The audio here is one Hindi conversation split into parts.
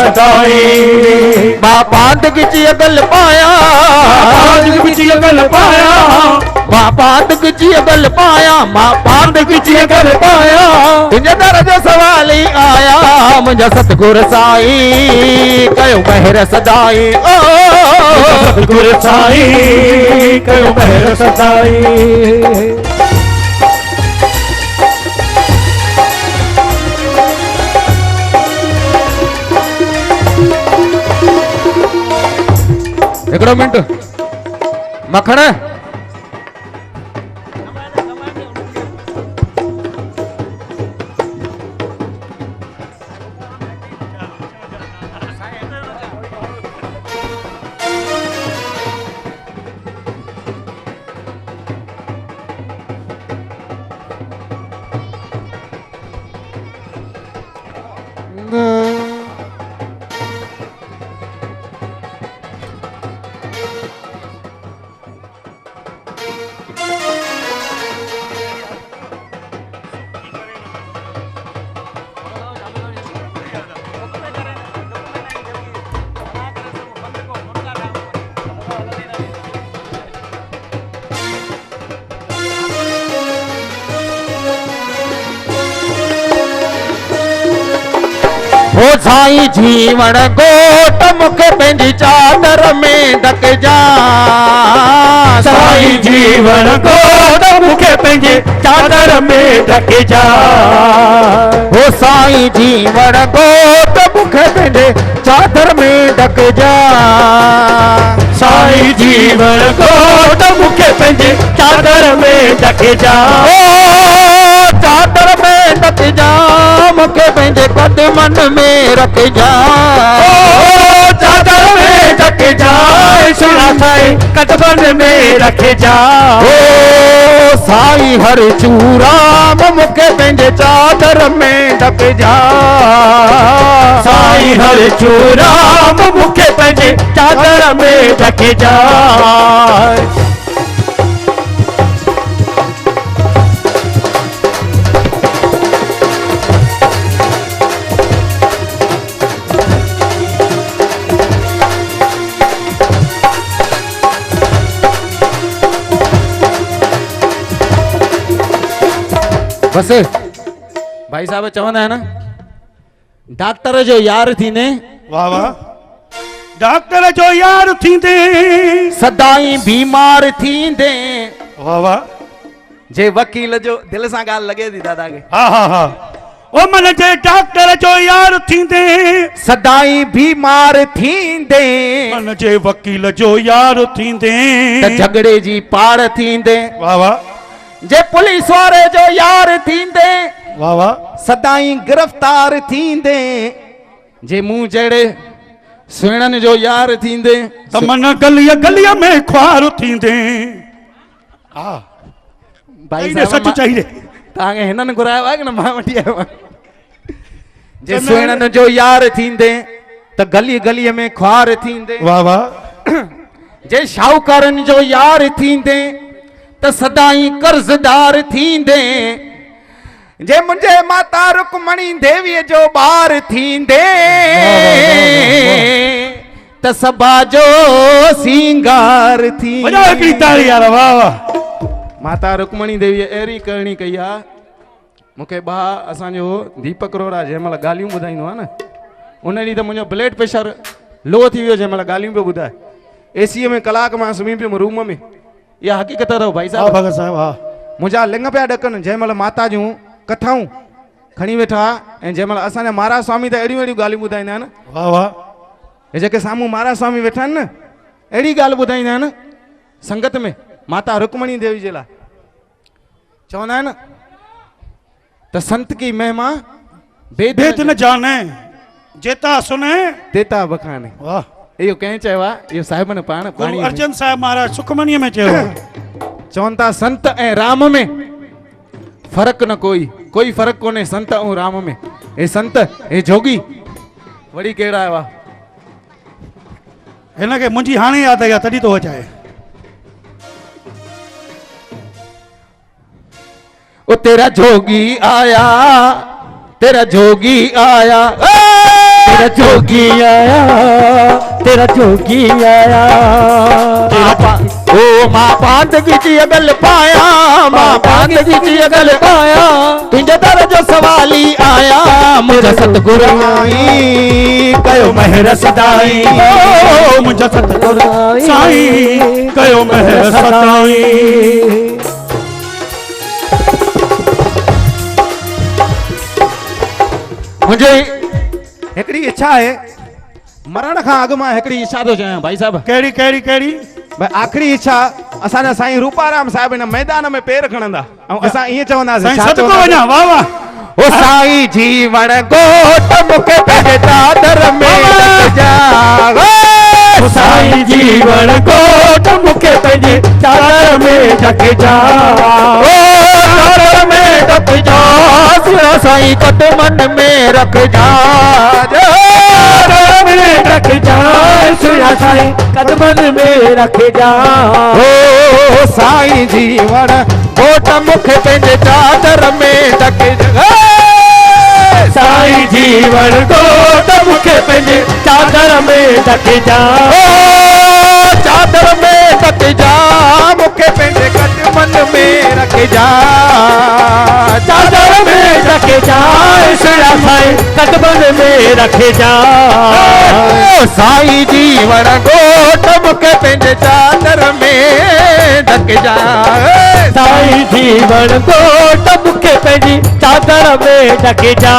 सताई मां पांद गिची अगल पाया अगल पाया मां पांद गिची अगल पाया मां पांद गिची अगल पाया तुझे दर जो सवाल ही आया मुझे सतगुर साई कयो महर सदाई ओ सतगुर साई कयो महर सदाई हिकिड़ो मिंट मखण ओ साईं जीवन गोट मुखे पंहिंजी चादर में ढक जा साईं जीवन गोट मुखे पंहिंजे चादर में ढक जा ओ साईं जीवन गोट मुखे पंहिंजे चादर में ढक जा साईं जीवन गोट मुखे पंहिंजे चादर में ढक जा ओ चादर में ढक जा मुखे पंहिंजे कदमन में रख जा ओ चादर में ढक जा सुना साईं कदमन में रख जा ओ साईं हर चूराम मुखे पंहिंजे चादर में ढक जा साईं हर चूराम मुखे पंहिंजे चादर में ढक जा बस भाई साहब चवंदा आहिनि डॉक्टर जो यार थींदे वाह वाह डॉक्टर जो यार थींदे सदाई बीमार थींदे वाह वाह जे वकील जो दिल सां ॻाल्हि लॻे थी दादा खे हा हा हा ओ मन जे डॉक्टर जो यार थींदे सदाई बीमार थींदे मन जे वकील जो यार थींदे त झगड़े जी पाड़ थींदे वाह वाह जे पुलिस वारे जो यार थींदे वाह वाह सदाई गिरफ्तार थींदे जे मुंह जहिड़े सुहिणनि जो यार थींदे त मन गलीअ गलीअ में ख्वार थींदे हा भाई चाहिए सच चाहिए तव्हांखे हिननि घुरायो आहे की न मां वठी आयो आहियां जे सुहिणनि जो यार थींदे त गली गलीअ में ख्वार थींदे वाह वाह जे शाहूकारनि जो यार थींदे त सदाई कर्ज़दार थींदे जे मुंहिंजे माता रुकमणी देवीअ जो ॿार थींदे त सभा जो सींगार वॼाओ हिकिड़ी ताड़ी यार वाह वाह माता रुकमणी देवीअ अहिड़ी करणी कई आहे मूंखे भाउ असांजो दीपक रोहरा जंहिं महिल ॻाल्हियूं ॿुधाईंदो आहे न उन ॾींहुं त मुंहिंजो ब्लड प्रेशर लो थी वियो जंहिं महिल ॻाल्हियूं पियो ॿुधाए एसीअ में कलाक मां सुम्ही पियुमि रूम में इहा हक़ीक़त अथव भाई साहब भगत साहब हा मुंहिंजा लिंग पिया ॾकनि जंहिं महिल माता जूं कथाऊं खणी वेठा ऐं जंहिं महिल असांजा महाराज स्वामी त अहिड़ियूं अहिड़ियूं ॻाल्हियूं ॿुधाईंदा आहिनि वाह वाह हे जेके साम्हूं महाराज स्वामी वेठा आहिनि न अहिड़ी ॻाल्हि ॿुधाईंदा आहिनि संगत में माता रुकमणी देवी जे लाइ चवंदा आहिनि त संत की महिमा भेद न जाने जेता सुने देता बखाने वाह इहो कंहिं चयो आहे इहो साहिबनि पाण गुरु अर्जन साहिब महाराज सुखमनीअ में चयो चवनि था संत ऐं राम में फ़र्क़ु न कोई फ़र्क़ु कोन्हे संत ऐं राम में हे संत हे जोगी वरी केरु आयो आहे हिनखे मुंहिंजी हाणे यादि आई आहे तॾहिं थो अचाए ओ तेरा जोगी आया तेरा जोगी आया, तेरा जोगी आया। ओ मां पांदगी जी अगल पाया, मां पांदगी जी अगल पाया, तुझे दर जो सवाली आया, मुझे सतगुरु आई कयो महर सदाई, ओ मुझे सतगुरु साईं कयो महर सदाई। मुझे हिकड़ी इच्छा है, मरण खां अॻु मां हिकड़ी इच्छा थो चवां भाई साहब। कहिड़ी कहिड़ी कहिड़ी? भाई आखिरी इच्छा असांजा साईं रूपाराम साहिब हिन मैदान में पेर खणंदा ऐं असां ईअं चवंदासीं, साईं छा सदको चवंदासीं? वञा, वाह वाह। ओ साईं जीवन गोट मुखे पंहिंजे चादर में ढकजा, ओ साईं जीवन कोट मुखे पंहिंजे चादर में ढकजा, ओ चादर में ढकजा, सिरा साईं कट मन में रखजा, चादर में ढकजा, सिरा साईं कदमन में रखजा। ओ साईं जीवन गोट मुखे पंहिंजे चादर में ढकजा, साईं जीवन कोट मुखे पंहिंजे चादर में ढकजा, चादर में ढकजा, मुखे पंहिंजे कदमन में रखजा, चादर में ढकजा, सिरा साईं कदमन में रखजा। साईं जीवन गोट मुखे पंहिंजे चादर में ढकजा, साईं जीवन कोट मुखे पंहिंजी चादर में ढकजा।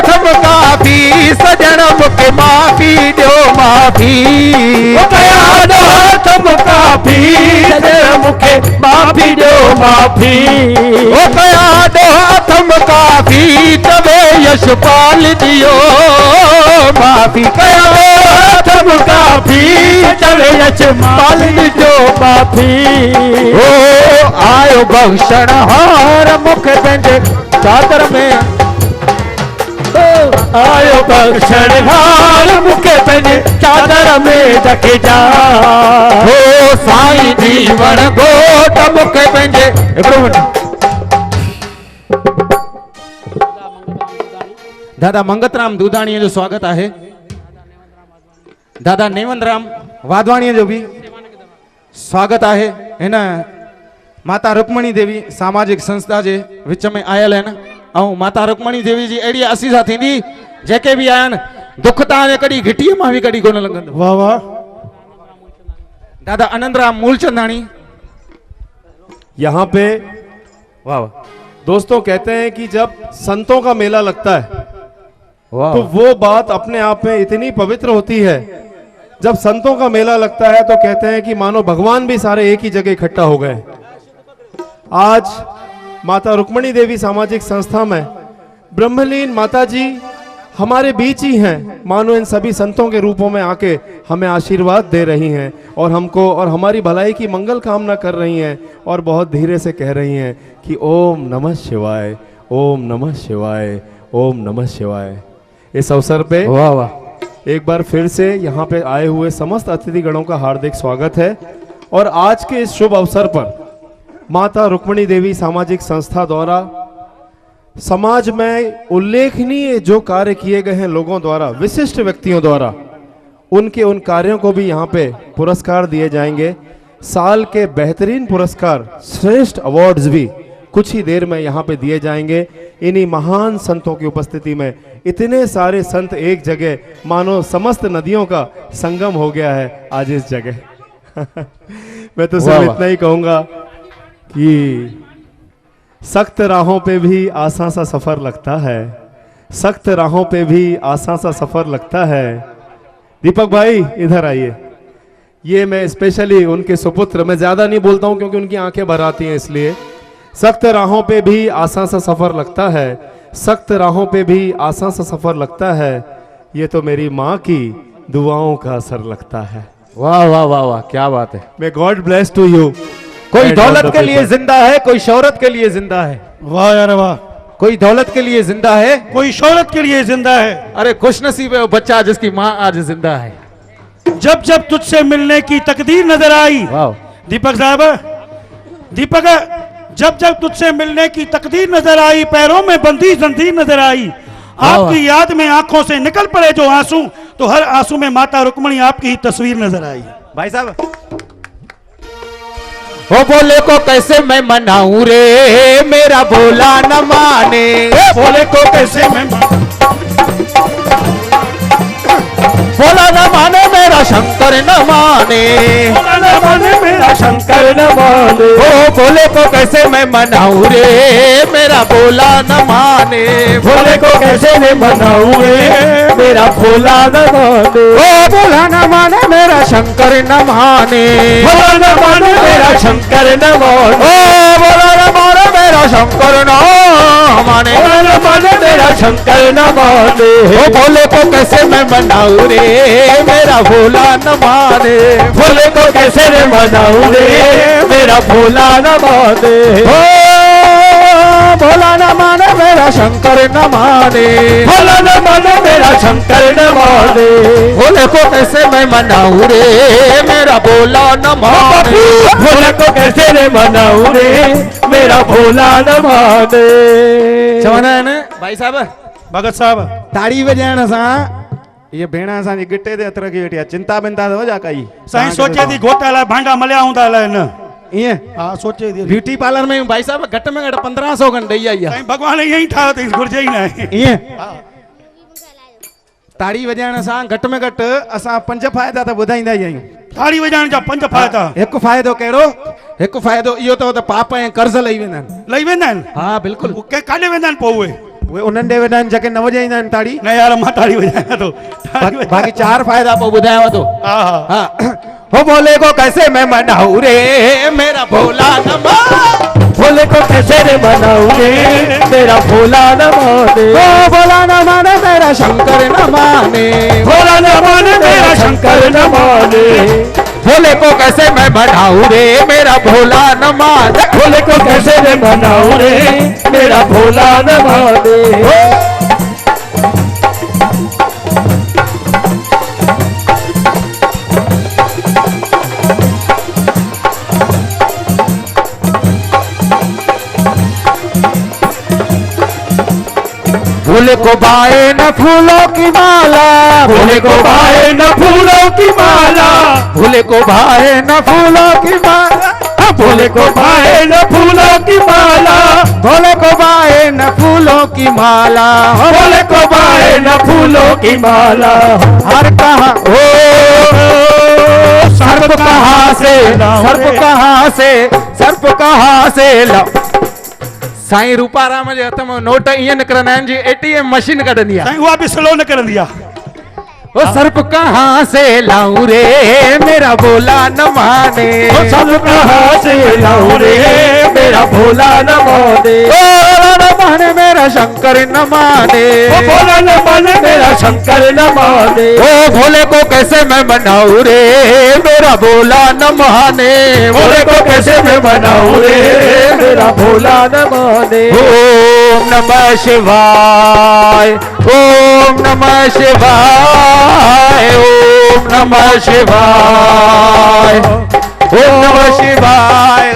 थम काफ़ी सजण मुखे माफ़ी ॾियो माफ़ी, थम काफ़ी सजण मुखे माफ़ी ॾियो माफ़ी, ओ कया थम काफ़ी चवे यशपाल दियो माफ़ी, कया थम काफ़ी चवे यशपाल दियो माफ़ी। ओ आयो बख्शण हार मुखे पंहिंजे चादर में, आयो बख्शण हार मुखे पंहिंजे चादर में ढकजा, ओ साईं जीवन गोट मुखे पंहिंजे। हिकिड़ो मिनट, दादा मंगतराम दूधाणीअ जो स्वागत आहे, दादा नेवंदराम वाधवाणीअ जो बि स्वागत आहे। हिन माता रुक्मणी देवी सामाजिक संस्था जे विच में आयल आहिनि ऐं माता रुक्मणी देवी जी अहिड़ी आसीसा थींदी जेके बि आहिनि दुख तव्हांजे कॾहिं घिटीअ मां बि कॾहिं कोन लॻंदो। वाह वाह। दादा आनंदराम मूलचंदाणी, यहाँ पे वाह दोस्तों कहते हैं कि जब संतों का मेला लगता है वाह, तो वो बात अपने आप में इतनी पवित्र होती है। जब संतों का मेला लगता है तो कहते हैं कि मानो भगवान भी सारे एक ही जगह इकट्ठा हो गए। आज माता रुक्मणी देवी सामाजिक संस्था में ब्रह्मलीन माता जी हमारे बीच ही हैं, मानो इन सभी संतों के रूपों में आके हमें आशीर्वाद दे रही हैं और हमको और हमारी भलाई की मंगल कामना कर रही हैं और बहुत धीरे से कह रही हैं कि ओम नमः शिवाय, ओम नमः शिवाय, ओम नमः शिवाय। इस अवसर पे वाह वाह, एक बार फिर से यहाँ पे आए हुए समस्त अतिथिगणों का हार्दिक स्वागत है। और आज के इस शुभ अवसर पर माता रुक्मणी देवी सामाजिक संस्था द्वारा समाज में उल्लेखनीय जो कार्य किए गए हैं लोगों द्वारा, विशिष्ट व्यक्तियों द्वारा, उनके उन कार्यों को भी यहाँ पे पुरस्कार दिए जाएंगे। साल के बेहतरीन पुरस्कार, श्रेष्ठ अवार्ड्स भी कुछ ही देर में यहाँ पे दिए जाएंगे। इन्हीं महान संतों की उपस्थिति में इतने सारे संत एक जगह, मानो समस्त नदियों का संगम हो गया है आज इस जगह। मैं तो सिर्फ इतना ही कहूँगा कि सख्त राहों पे भी आसान सा सफर लगता है, सख्त राहों पे भी आसान सा सफर लगता है। दीपक भाई इधर आइए। ये मैं स्पेशली उनके सुपुत्र, मैं ज्यादा नहीं बोलता हूं क्योंकि उनकी आंखें भर आती हैं, इसलिए सख्त राहों पे भी आसान सा सफर लगता है, सख्त राहों पे भी आसान सा सफर लगता है, ये तो मेरी माँ की दुआओं का असर लगता है। वाह वाह वाह वाह, क्या बात है। May God bless to you. कोई दौलत के लिए जिंदा है, कोई शोहरत के लिए जिंदा है। वाह यार वाह। कोई दौलत के लिए जिंदा है, कोई शोहरत के लिए जिंदा है। अरे खुशनसीब है वो बच्चा जिसकी माँ आज जिंदा है। जब जब तुझसे मिलने की तकदीर नजर आई, वाह दीपक साहब, दीपक, जब जब तुझसे मिलने की तकदीर नजर आई, पैरों में बंधी जंजीर नजर आई, आपकी याद में आंखों से निकल पड़े जो आंसू, तो हर आंसू में माता रुक्मणी आपकी ही तस्वीर नजर आई। भाई साहब ओ भोले को कैसे मैं मनाऊं रे, मेरा भोला न माने। भोले को कैसे मैं भोला न माने मेरा शंकर न माने। भोला न माने मेरा शंकर न माने। ओ भोले को कैसे मैं मनाऊं रे, मेरा भोला न माने। भोले को कैसे मैं मनाऊं रे, मेरा भोला न माने। ओ भोला न माने मेरा शंकर न माने। भोला न माने मेरा शंकर न माने। ओ भोला न माने मेरा शंकर न माने। भोला न माने मेरा शंकर न माने। ओ भोले को कैसे मैं मनाऊं रे, मेरा भोला न माने। भोले को कैसे मैं मनाऊं रे, मेरा भोला न माने। ओ भोला न माने मेरा शंकर न माने। भोला न माने मेरा शंकर न माने। भोले को कैसे मैं मनाऊं रे, मेरा भोला न माने। भोले को कैसे मैं मनाऊं रे, मेरा भोला न माने। चवंदा आहिनि भाई साहब भगत साहब ताड़ी वॼाइण सां ये भेण असांजी गिटे ते हथ रखी वेठी आहे, चिंता बिंता अथव छा काई? साईं सोचे थी घोट लाइ भांडा मलिया हूंदा अलाए न। ईअं हा सोचे थी ब्यूटी पार्लर में भाई साहब घटि में घटि 1500 खनि ॾेई आई आहे। साईं भगवान ईअं ई ठाहियो अथई, घुरिजे ई न आहे। ईअं ताड़ी वॼाइण सां घटि में घटि असां 5 फ़ाइदा त ॿुधाईंदा ई आहियूं। ताड़ी वॼाइण जा 5 फ़ाइदा। हिकु फ़ाइदो कहिड़ो? हिकु फ़ाइदो इहो अथव त पाप ऐं कर्ज़ लही वेंदा आहिनि। लही वेंदा आहिनि? हा बिल्कुलु। के काॾे वेंदा आहिनि पोइ उहे? उहे उन्हनि ॾे वेंदा आहिनि जेके न वॼाईंदा आहिनि ताड़ी। न यार मां ताड़ी वॼायां थो। बाक़ी 4 फ़ाइदा पोइ ॿुधायांव थो। हा हा हाँ ओ भोले को कैसे मैं मनाऊं रे, मेरा भोला न माने। भोले को कैसे रे मनाऊं रे, मेरा भोला न माने। ओ भोला न माने मेरा शंकर न माने। भोला न माने मेरा शंकर न माने। भोले को कैसे मैं मनाऊं रे, मेरा भोला न माने। भोले को कैसे रे मनाऊं रे, मेरा भोला न माने। भोले को बाए न फूलों की माला। भोले को भाए न फूलों की माला। भोले को बाए न फूलों की माला। भोले को भाए न फूलों की माला। भोले को बाए न फूलों की माला। भोले को भाए न फूलों की माला। हर कहाँ ओ सर्प कहाँ से, सर्प कहाँ से, सर्प कहाँ से ला। साईं रूपाराम जे हथ में नोट ईअं निकिरंदा आहिनि जी ATM मशीन कढंदी आहे। साईं उहा बि स्लो न करंदी आहे। ओ सर्प कहाँ से लाऊं रे, मेरा भोला न माने। सब कहाँ से लाऊं रे, मेरा भोला न माने। ओ भोला न माने मेरा शंकर न माने। ओ भोला न माने मेरा शंकर न माने। ओ भोले को कैसे मैं मनाऊं रे, मेरा भोला न माने। भोले को कैसे मैं मनाऊं रे, मेरा भोला न माने। ओम नमः शिवाय, ओम नमः शिवाय, ओम नमः शिवाय, ओम नमः शिवाय।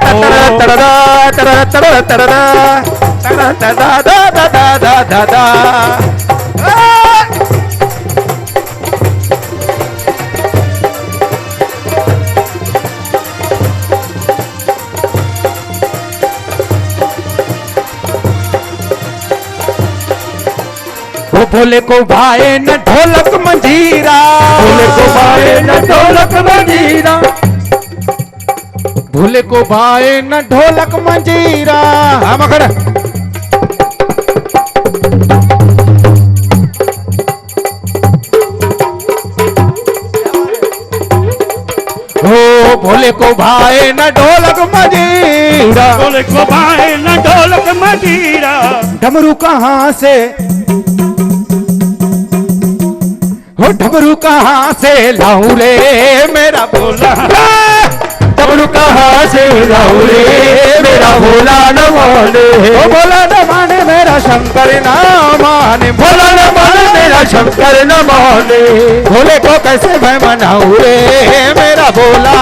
तड़ा तड़ा तड़ा तड़ा तड़ा तड़ा दा दा दा दा दा। ओ भोले को भाए न ढोलक मंजीरा। भोले को भाए न ढोलक मंजीरा। भोले को भाए न ढोलक मंजीरा। हम खड़ा ओ भोले को भाए न ढोलक मंजीरा। भोले को भाए न ढोलक मंजीरा। डमरू कहाँ से, हो डमरू कहाँ से लाऊं रे, मेरा भोला। डमरू कहाँ से लाऊं रे, मेरा भोला न माने। ओ भोला न माने मेरा शंकर न माने। भोला न माने मेरा शंकर न माने। भोले को कैसे मैं मनाऊं रे, मेरा भोला